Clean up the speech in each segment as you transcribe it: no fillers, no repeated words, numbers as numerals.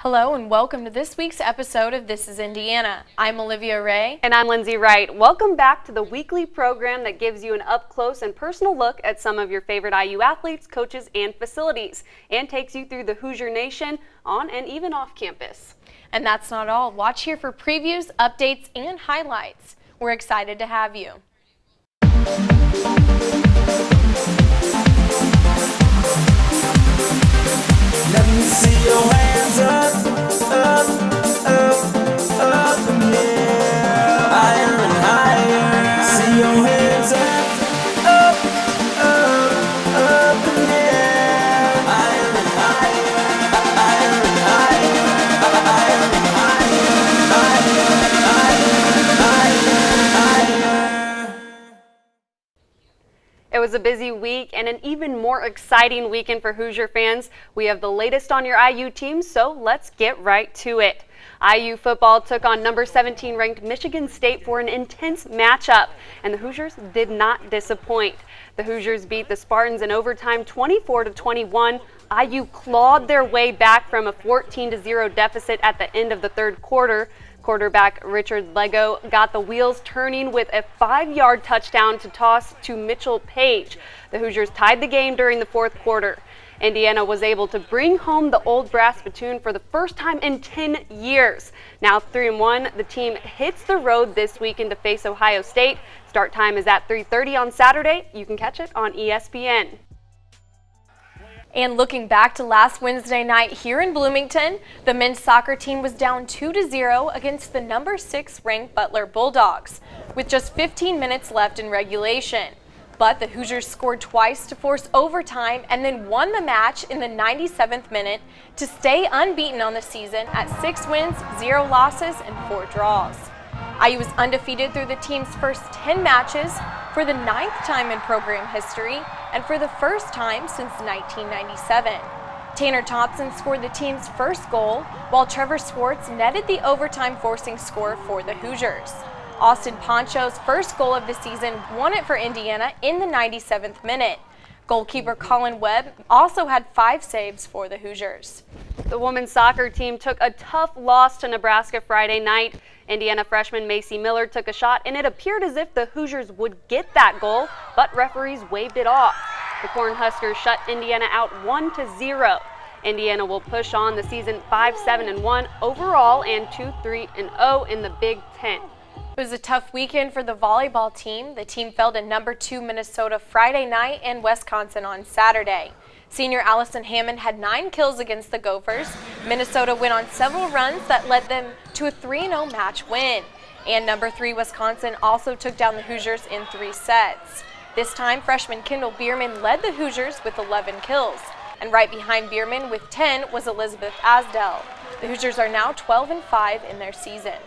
Hello and welcome to this week's episode of This is Indiana. I'm Olivia Ray. And I'm Lindsay Wright. Welcome back to the weekly program that gives you an up-close and personal look at some of your favorite IU athletes, coaches, and facilities, and takes you through the Hoosier Nation on and even off campus. And that's not all. Watch here for previews, updates, and highlights. We're excited to have you. Let me see your hands up, up, up, up in the air. Higher and higher. See your hands up, up, up, up in the air. Higher and higher, higher and higher, higher and higher, higher, higher, higher. It was a busy week and an even more exciting weekend for Hoosier fans. We have the latest on your IU team, so let's get right to it. IU football took on number 17 ranked Michigan State for an intense matchup, and the Hoosiers did not disappoint. The Hoosiers beat the Spartans in overtime 24-21. IU clawed their way back from a 14-0 deficit at the end of the third quarter. Quarterback Richard Lego got the wheels turning with a 5-yard touchdown to toss to Mitchell Page. The Hoosiers tied the game during the fourth quarter. Indiana was able to bring home the old brass spittoon for the first time in 10 years. Now 3-1, the team hits the road this weekend to face Ohio State. Start time is at 3:30 on Saturday. You can catch it on ESPN. And looking back to last Wednesday night here in Bloomington, the men's soccer team was down 2-0 against the number 6 ranked Butler Bulldogs, with just 15 minutes left in regulation. But the Hoosiers scored twice to force overtime and then won the match in the 97th minute to stay unbeaten on the season at 6 wins, 0 losses, and 4 draws. IU was undefeated through the team's first 10 matches for the 9th time in program history and for the first time since 1997. Tanner Thompson scored the team's first goal, while Trevor Swartz netted the overtime forcing score for the Hoosiers. Austin Poncho's first goal of the season won it for Indiana in the 97th minute. Goalkeeper Colin Webb also had 5 saves for the Hoosiers. The women's soccer team took a tough loss to Nebraska Friday night. Indiana freshman Macy Miller took a shot, and it appeared as if the Hoosiers would get that goal, but referees waved it off. The Cornhuskers shut Indiana out 1-0. Indiana will push on the season 5-7-1 overall and 2-3-0 in the Big Ten. It was a tough weekend for the volleyball team. The team fell to number 2 Minnesota Friday night and Wisconsin on Saturday. Senior Allison Hammond had 9 kills against the Gophers. Minnesota went on several runs that led them to a 3-0 match win. And number 3 Wisconsin also took down the Hoosiers in 3 sets. This time, freshman Kendall Bierman led the Hoosiers with 11 kills. And right behind Bierman with 10 was Elizabeth Asdell. The Hoosiers are now 12-5 in their season.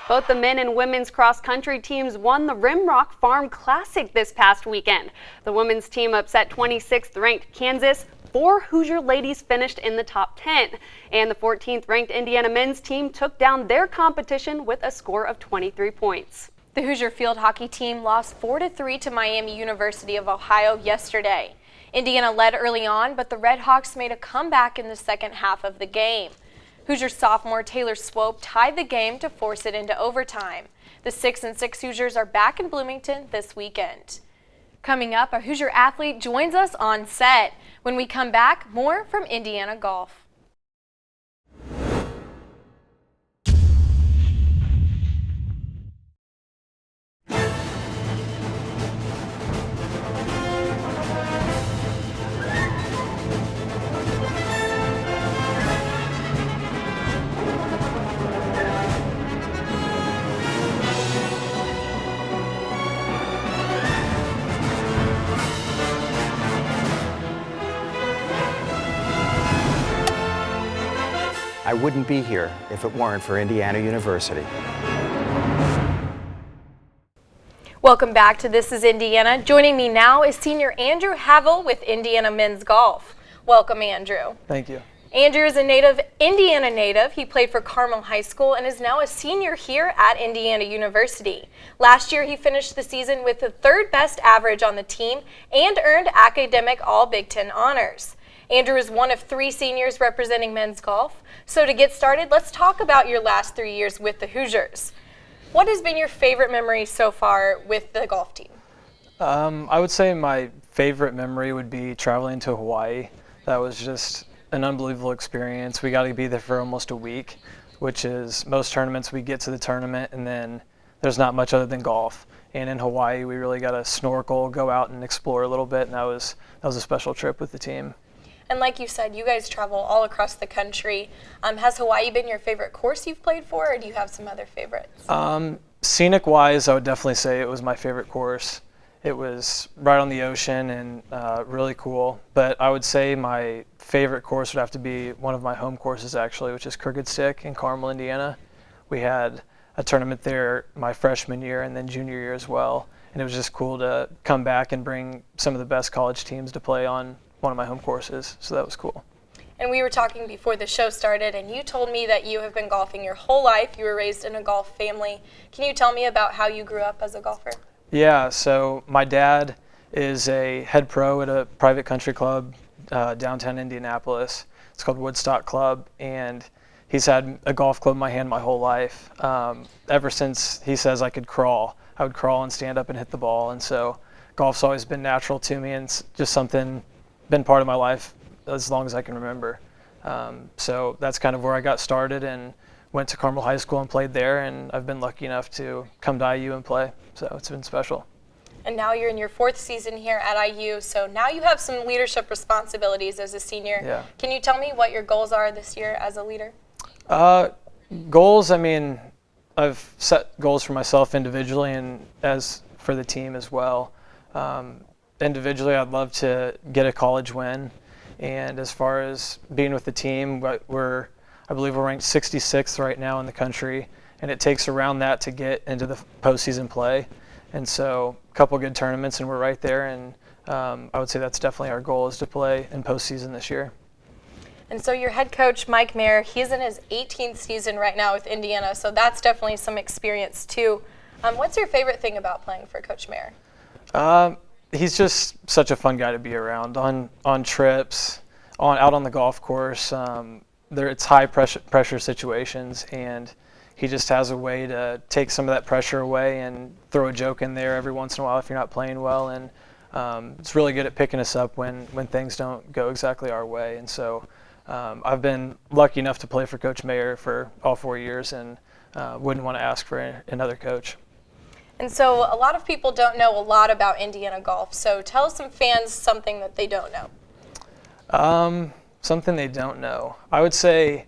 Both the men and women's cross-country teams won the Rimrock Farm Classic this past weekend. The women's team upset 26th-ranked Kansas. 4 Hoosier ladies finished in the top 10. And the 14th-ranked Indiana men's team took down their competition with a score of 23 points. The Hoosier field hockey team lost 4-3 to Miami University of Ohio yesterday. Indiana led early on, but the Redhawks made a comeback in the second half of the game. Hoosier sophomore Taylor Swope tied the game to force it into overtime. The 6-6 Hoosiers are back in Bloomington this weekend. Coming up, a Hoosier athlete joins us on set. When we come back, more from Indiana Golf. I wouldn't be here if it weren't for Indiana University. Welcome back to This is Indiana. Joining me now is senior Andrew Havel with Indiana Men's Golf. Welcome, Andrew. Thank you. Andrew is a Indiana native. He played for Carmel High School and is now a senior here at Indiana University. Last year, he finished the season with the third best average on the team and earned academic All Big Ten honors. Andrew is one of 3 seniors representing men's golf. So to get started, let's talk about your last 3 years with the Hoosiers. What has been your favorite memory so far with the golf team? I would say my favorite memory would be traveling to Hawaii. That was just an unbelievable experience. We got to be there for almost a week, which is most tournaments we get to the tournament and then there's not much other than golf. And in Hawaii, we really got to snorkel, go out and explore a little bit, and that was a special trip with the team. And like you said, you guys travel all across the country. Has Hawaii been your favorite course you've played for, or do you have some other favorites? Scenic-wise, I would definitely say it was my favorite course. It was right on the ocean and really cool. But I would say my favorite course would have to be one of my home courses, actually, which is Crooked Stick in Carmel, Indiana. We had a tournament there my freshman year and then junior year as well. And it was just cool to come back and bring some of the best college teams to play on one of my home courses. So that was cool. And we were talking before the show started, and you told me that you have been golfing your whole life. You were raised in a golf family. Can you tell me about how you grew up as a golfer? Yeah, so my dad is a head pro at a private country club downtown Indianapolis. It's called Woodstock Club, and he's had a golf club in my hand my whole life. Ever since he says I could crawl, I would crawl and stand up and hit the ball. And so golf's always been natural to me and it's just something been part of my life as long as I can remember. So that's kind of where I got started and went to Carmel High School and played there. And I've been lucky enough to come to IU and play. So it's been special. And now you're in your 4th season here at IU, so now you have some leadership responsibilities as a senior. Yeah. Can you tell me what your goals are this year as a leader? Goals, I mean, I've set goals for myself individually and as for the team as well. Individually, I'd love to get a college win. And as far as being with the team, I believe we're ranked 66th right now in the country, and it takes around that to get into the postseason play. And so a couple good tournaments and we're right there, and I would say that's definitely our goal, is to play in postseason this year. And so your head coach, Mike Mayer, he's in his 18th season right now with Indiana, so that's definitely some experience too. What's your favorite thing about playing for Coach Mayer? He's just such a fun guy to be around on trips, out on the golf course. It's high pressure situations, and he just has a way to take some of that pressure away and throw a joke in there every once in a while if you're not playing well. And it's really good at picking us up when things don't go exactly our way. And so I've been lucky enough to play for Coach Mayer for all 4 years, and wouldn't want to ask for another coach. And so a lot of people don't know a lot about Indiana golf, so tell some fans something that they don't know. Something they don't know. I would say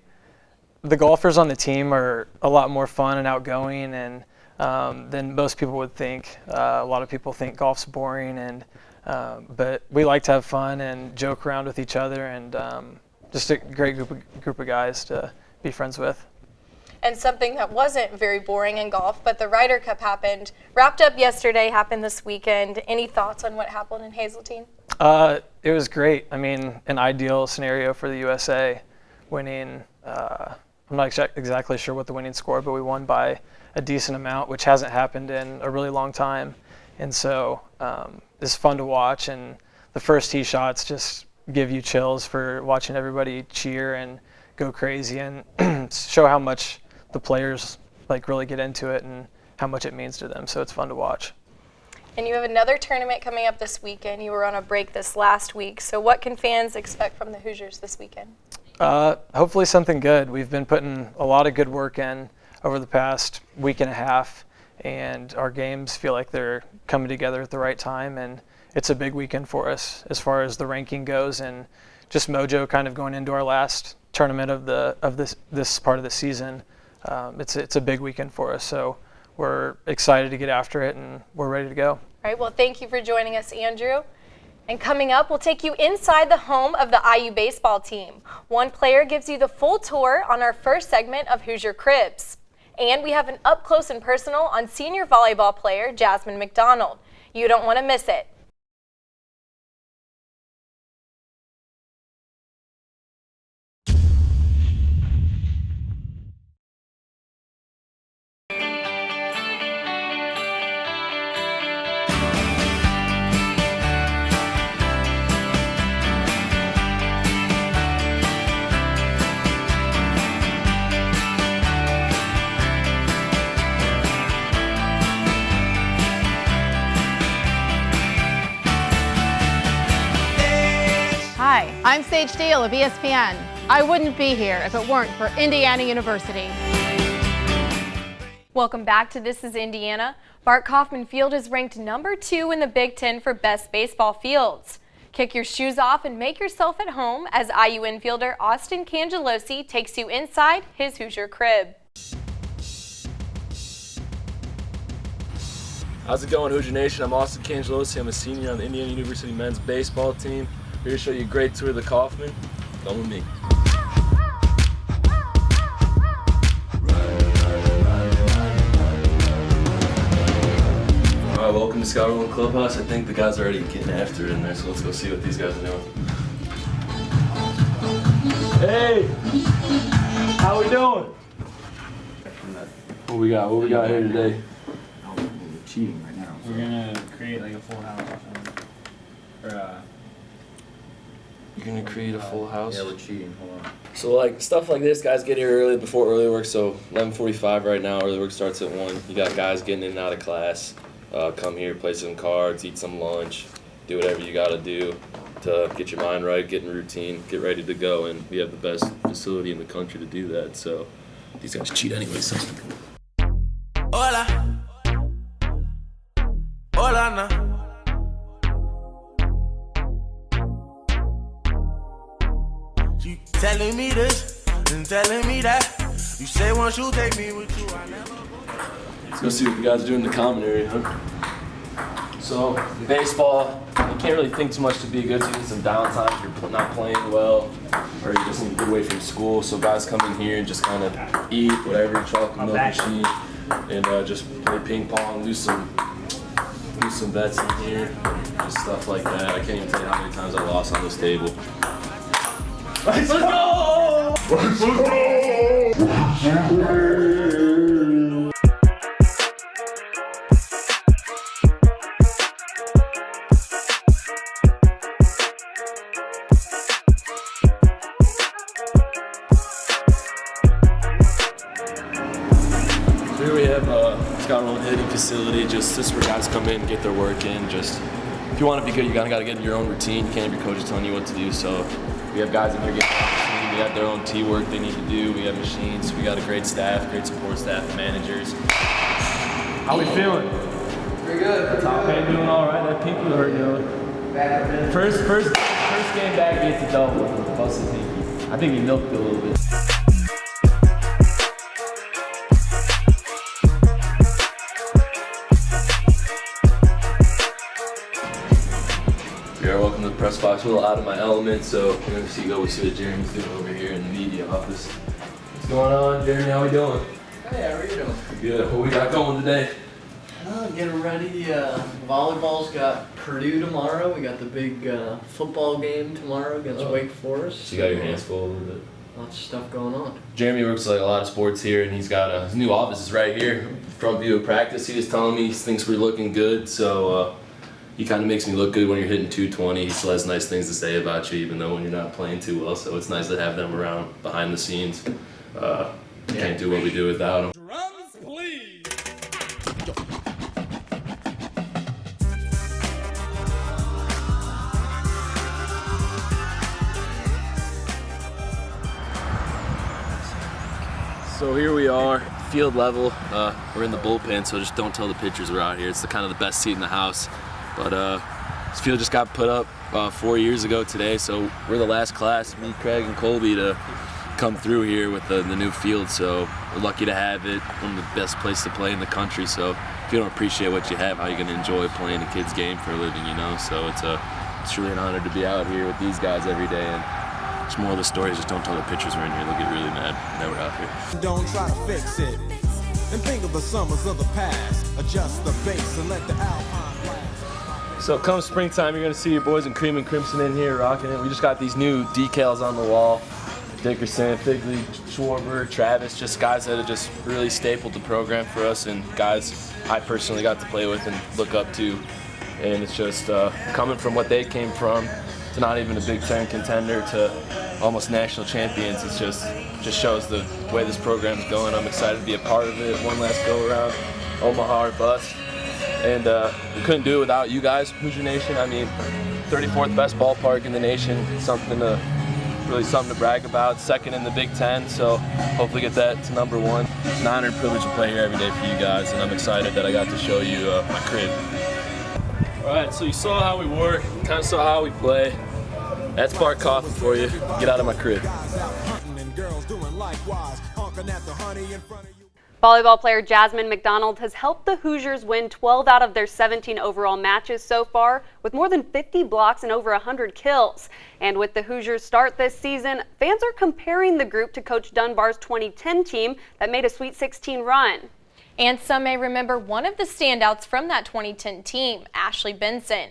the golfers on the team are a lot more fun and outgoing and than most people would think. A lot of people think golf's boring, but we like to have fun and joke around with each other, and just a great group of guys to be friends with. And something that wasn't very boring in golf, but the Ryder Cup wrapped up yesterday, happened this weekend. Any thoughts on what happened in Hazeltine? It was great. I mean, an ideal scenario for the USA, winning. I'm not exactly sure what the winning score, but we won by a decent amount, which hasn't happened in a really long time. And so it's fun to watch, and the first tee shots just give you chills for watching everybody cheer and go crazy and show how much the players really get into it and how much it means to them. So it's fun to watch. And you have another tournament coming up this weekend. You were on a break this last week. So what can fans expect from the Hoosiers this weekend? Hopefully something good. We've been putting a lot of good work in over the past week and a half, and our games feel like they're coming together at the right time, and it's a big weekend for us as far as the ranking goes, and just mojo kind of going into our last tournament of this part of the season. It's a big weekend for us, so we're excited to get after it, and we're ready to go. All right, well, thank you for joining us, Andrew. And coming up, we'll take you inside the home of the IU baseball team. One player gives you the full tour on our first segment of Hoosier Cribs. And we have an up close and personal on senior volleyball player Jasmine McDonald. You don't want to miss it. I'm Sage Steele of ESPN. I wouldn't be here if it weren't for Indiana University. Welcome back to This is Indiana. Bart Kaufman Field is ranked number 2 in the Big Ten for best baseball fields. Kick your shoes off and make yourself at home as IU infielder Austin Cangelosi takes you inside his Hoosier crib. How's it going, Hoosier Nation? I'm Austin Cangelosi. I'm a senior on the Indiana University men's baseball team. Here to show you a great tour of the Kaufman. Come with me. All right, welcome to Scott Rowland Clubhouse. I think the guys are already getting after it in there, so let's go see what these guys are doing. Hey, how we doing? What we got? What we got here today? Cheating right now. So. We're gonna create like a full house or You're gonna create a full house? Yeah, we're cheating. Hold on. So like stuff like this, guys get here early before early work. So 11:45 right now. Early work starts at 1. You got guys getting in and out of class. Come here, play some cards, eat some lunch, do whatever you gotta do to get your mind right, get in routine, get ready to go. And we have the best facility in the country to do that. So these guys cheat anyway. So. Hola. Hola, na. You telling me this and telling me that. You say once you take me with you, I never. Let's go see what the guys are doing in the common area, huh? So, in baseball, you can't really think too much to be good. So you get some downtime if you're not playing well, or you just need to get away from school. So guys come in here and just kind of eat whatever, chocolate milk machine, and just play ping pong, do some bets in here, just stuff like that. I can't even tell you how many times I lost on this table. Let's go! Let's go! Here we have Scott Rowland hitting facility. Just this is where guys come in, get their work in. Just if you want to be good, you gotta get in your own routine. You can't have your coaches telling you what to do. So we have guys in here getting routine. We have their own tee work they need to do. We have machines. We got a great staff, great support staff, and managers. How we feeling? Pretty good. Top man doing all right. That pinky hurt, First game back gets a double with the busted pinky. I think he milked it a little bit. Welcome to the press box. A little out of my element, so we're gonna see what Jeremy's doing over here in the media office. What's going on, Jeremy? How we doing? Hey, how are you doing? Good. What we got going today? Getting ready. Volleyball's got Purdue tomorrow. We got the big football game tomorrow against Wake Forest. So you got your hands full a little bit. Lots of stuff going on. Jeremy works like a lot of sports here, and he's got his new office is right here, front view of practice. He was telling me he thinks we're looking good, so. He kind of makes me look good when you're hitting 220. He still has nice things to say about you, even though when you're not playing too well. So it's nice to have them around behind the scenes. Can't do what we do without them. Drums, please. So here we are, field level. We're in the bullpen, so just don't tell the pitchers we're out here. It's the kind of the best seat in the house. But this field just got put up 4 years ago today, so we're the last class, me, Craig, and Colby, to come through here with the new field. So we're lucky to have it, one of the best places to play in the country. So if you don't appreciate what you have, how are you going to enjoy playing a kid's game for a living, you know? So it's truly an honor to be out here with these guys every day. And it's more of the story is just don't tell the pitchers we're in here. They'll get really mad that we're out here. Don't try to fix it. And think of the summers of the past. Adjust the bass and let the alpine blast. So come springtime, you're gonna see your boys in cream and crimson in here rocking it. We just got these new decals on the wall. Dickerson, Figley, Schwarber, Travis, just guys that have just really stapled the program for us, and guys I personally got to play with and look up to. And it's just coming from what they came from to not even a Big Ten contender to almost national champions. It's just shows the way this program's going. I'm excited to be a part of it. One last go around, Omaha or bust. And we couldn't do it without you guys, Hoosier Nation. I mean, 34th best ballpark in the nation. Something to brag about. Second in the Big Ten, so hopefully get that to number 1. It's an honor and privilege to play here every day for you guys, and I'm excited that I got to show you my crib. All right, so you saw how we work, kind of saw how we play. That's Bart Coffin for you. Get out of my crib. Volleyball player Jasmine McDonald has helped the Hoosiers win 12 out of their 17 overall matches so far, with more than 50 blocks and over 100 kills. And with the Hoosiers' start this season, fans are comparing the group to Coach Dunbar's 2010 team that made a Sweet 16 run. And some may remember one of the standouts from that 2010 team, Ashley Benson.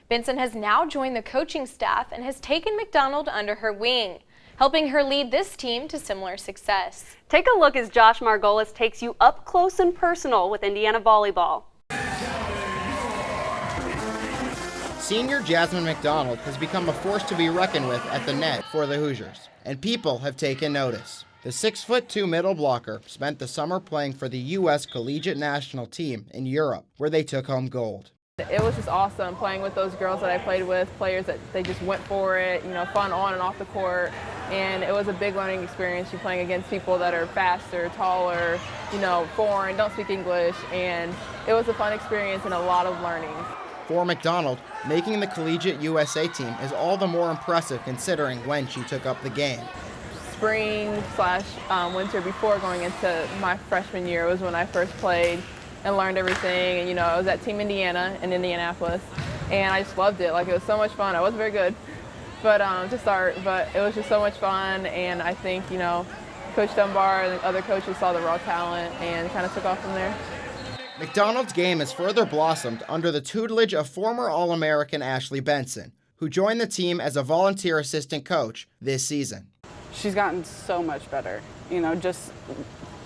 Benson has now joined the coaching staff and has taken McDonald under her wing, helping her lead this team to similar success. Take a look as Josh Margolis takes you up close and personal with Indiana volleyball. Senior Jasmine McDonald has become a force to be reckoned with at the net for the Hoosiers, and people have taken notice. The 6'2" middle blocker spent the summer playing for the U.S. Collegiate National Team in Europe, where they took home gold. It was just awesome playing with those girls that I played with, players that they just went for it, fun on and off the court. And it was a big learning experience. You're playing against people that are faster, taller, foreign, don't speak English. And it was a fun experience and a lot of learning. For McDonald, making the Collegiate USA team is all the more impressive considering when she took up the game. Spring/winter before going into my freshman year was when I first played and learned everything. And I was at Team Indiana in Indianapolis, and I just loved it. Like, it was so much fun. I wasn't very good, but to start, but it was just so much fun. And I think Coach Dunbar and the other coaches saw the raw talent and kind of took off from there. McDonald's game has further blossomed under the tutelage of former All-American Ashley Benson, who joined the team as a volunteer assistant coach this season. She's gotten so much better, just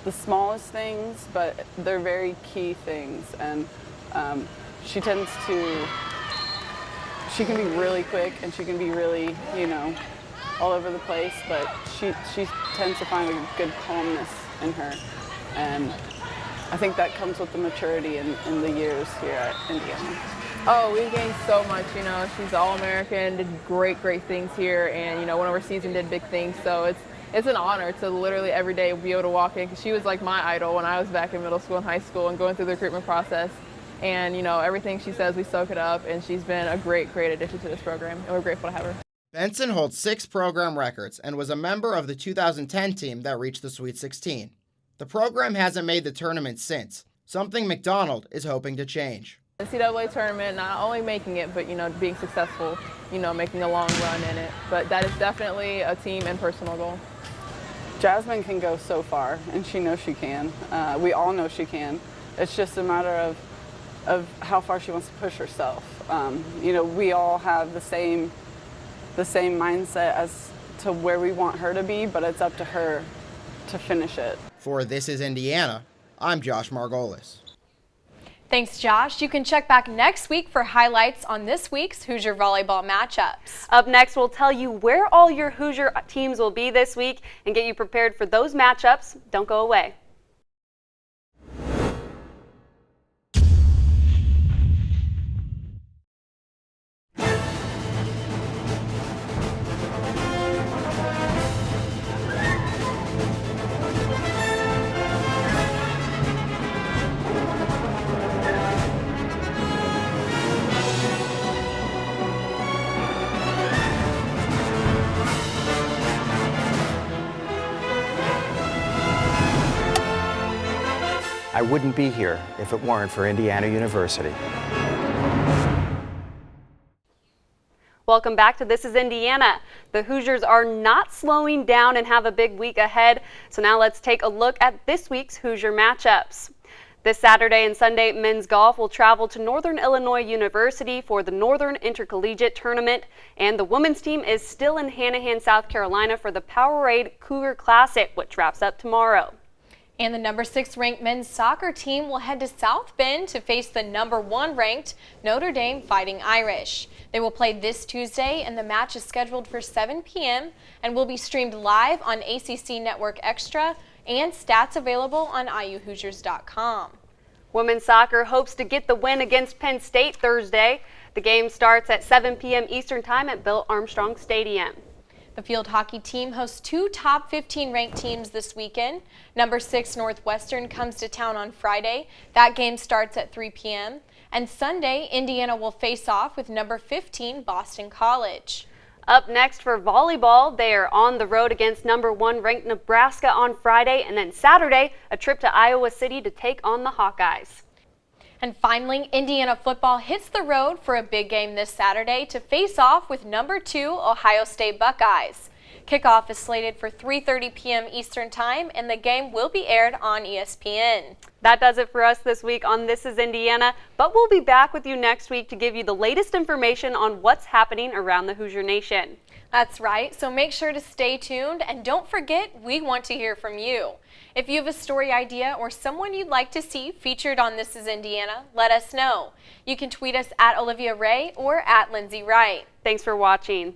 the smallest things, but they're very key things. And she can be really quick and she can be really, all over the place, but she tends to find a good calmness in her. And I think that comes with the maturity in the years here at Indiana. Oh, we gained so much, she's All-American, did great things here, and, went overseas and did big things, so it's an honor to literally every day be able to walk in, because she was like my idol when I was back in middle school and high school and going through the recruitment process. And, everything she says, we soak it up, and she's been a great addition to this program, and we're grateful to have her. Benson holds 6 program records and was a member of the 2010 team that reached the Sweet 16. The program hasn't made the tournament since, something McDonald is hoping to change. The NCAA tournament, not only making it, but being successful, making a long run in it. But that is definitely a team and personal goal. Jasmine can go so far, and she knows she can. We all know she can. It's just a matter of how far she wants to push herself. We all have the same mindset as to where we want her to be, but it's up to her to finish it. For This Is Indiana, I'm Josh Margolis. Thanks, Josh. You can check back next week for highlights on this week's Hoosier volleyball matchups. Up next, we'll tell you where all your Hoosier teams will be this week and get you prepared for those matchups. Don't go away. I wouldn't be here if it weren't for Indiana University. Welcome back to This Is Indiana. The Hoosiers are not slowing down and have a big week ahead. So now let's take a look at this week's Hoosier matchups. This Saturday and Sunday, men's golf will travel to Northern Illinois University for the Northern Intercollegiate Tournament, and the women's team is still in Hanahan, South Carolina for the Powerade Cougar Classic, which wraps up tomorrow. And the number 6 ranked men's soccer team will head to South Bend to face the number 1 ranked Notre Dame Fighting Irish. They will play this Tuesday, and the match is scheduled for 7 p.m. and will be streamed live on ACC Network Extra and stats available on IUHoosiers.com. Women's soccer hopes to get the win against Penn State Thursday. The game starts at 7 p.m. Eastern Time at Bill Armstrong Stadium. The field hockey team hosts two top 15 ranked teams this weekend. Number 6 Northwestern comes to town on Friday. That game starts at 3 p.m. And Sunday, Indiana will face off with number 15 Boston College. Up next for volleyball, they are on the road against number 1 ranked Nebraska on Friday, and then Saturday, a trip to Iowa City to take on the Hawkeyes. And finally, Indiana football hits the road for a big game this Saturday to face off with number 2 Ohio State Buckeyes. Kickoff is slated for 3:30 p.m. Eastern Time, and the game will be aired on ESPN. That does it for us this week on This is Indiana, but we'll be back with you next week to give you the latest information on what's happening around the Hoosier Nation. That's right, so make sure to stay tuned, and don't forget, we want to hear from you. If you have a story idea or someone you'd like to see featured on This is Indiana, let us know. You can tweet us at Olivia Ray or at Lindsay Wright. Thanks for watching.